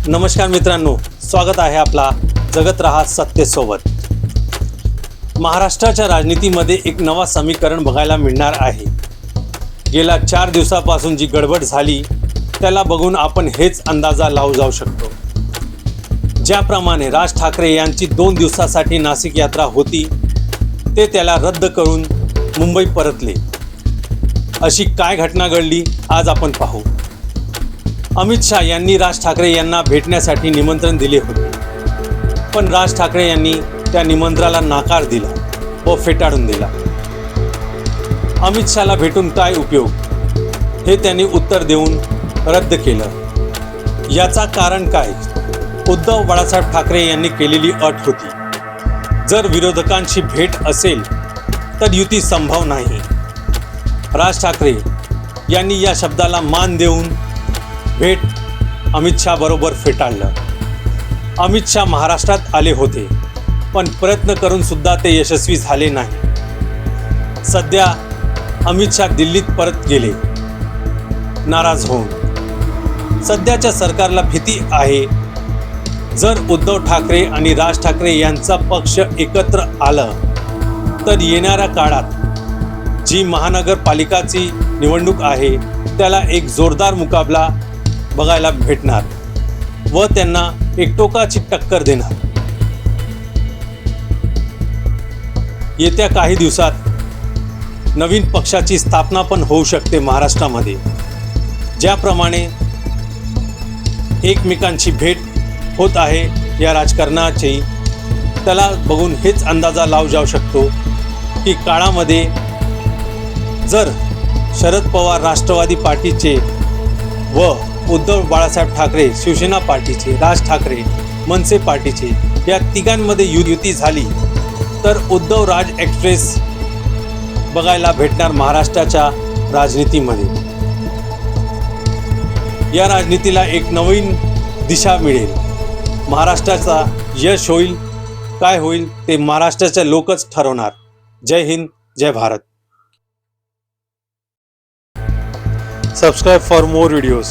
नमस्कार मित्रांनो, स्वागत आहे आपला जगत रहा सत्तेसोबत। महाराष्ट्राच्या राजनीतीमध्ये एक नवा समीकरण बघायला मिळणार आहे। गेल्या 4 दिवसापासून जी गडबड झाली त्याला बघून आपण हेच अंदाजा लावू जाऊ शकतो। ज्याप्रमाणे राज ठाकरे यांची 2 दिवसासाठी नाशिक यात्रा होती ते त्याला रद्द करून मुंबई परतले। अशी काय घटना घडली आज आपण पाहू। अमित शाह यांनी राज ठाकरे यांना भेटण्यासाठी निमंत्रण दिले होते, पण राज ठाकरे यांनी त्या निमंत्रणाला नकार दिला व फेटाळून दिला। अमित शाहला भेटून काय उपयोग हे त्यांनी उत्तर देऊन रद्द केलं। याचा कारण काय? उद्धव बाळासाहेब ठाकरे यांनी केलेली अट होती, जर विरोधकांची भेट असेल तर युती संभव नाही। राज ठाकरे यांनी या शब्दाला मान देऊन भेट अमित शाह बरोबर फेटाळलं। अमित शाह महाराष्ट्रात आले होते, पण प्रयत्न करून सुद्धा ते यशस्वी झाले नाही। सध्या अमित शाह दिल्लीत परत गेले नाराज होऊन। सध्याच्या सरकारला भीती आहे, जर उद्धव ठाकरे आणि राज ठाकरे यांचा पक्ष एकत्र आलं तर येणाऱ्या काळात जी महानगरपालिकाची निवडणूक आहे त्याला एक जोरदार मुकाबला बघायला भेटणार व त्यांना एक टोकाची टक्कर देणार। येत्या काही दिवसात नवीन पक्षाची स्थापना पण होऊ शकते महाराष्ट्रामध्ये। ज्याप्रमाणे एकमेकांची भेट होत आहे या राजकारणाची, त्याला बघून हेच अंदाजा लावू जाऊ शकतो की काळामध्ये जर शरद पवार राष्ट्रवादी पार्टीचे व उद्धव बाळासाहेब ठाकरे शिवसेना पार्टीचे, राज ठाकरे मनसे पार्टीचे या तिघांमध्ये युती झाली तर उद्धव राज एक्सप्रेस बघायला भेटणार महाराष्ट्राच्या राजनीतीमध्ये। या राजनीतीला एक नवीन दिशा मिळेल। महाराष्ट्राचा यश होईल काय होईल ते महाराष्ट्राचे लोकच ठरवणार। जय हिंद, जय Bharat. Subscribe for more videos.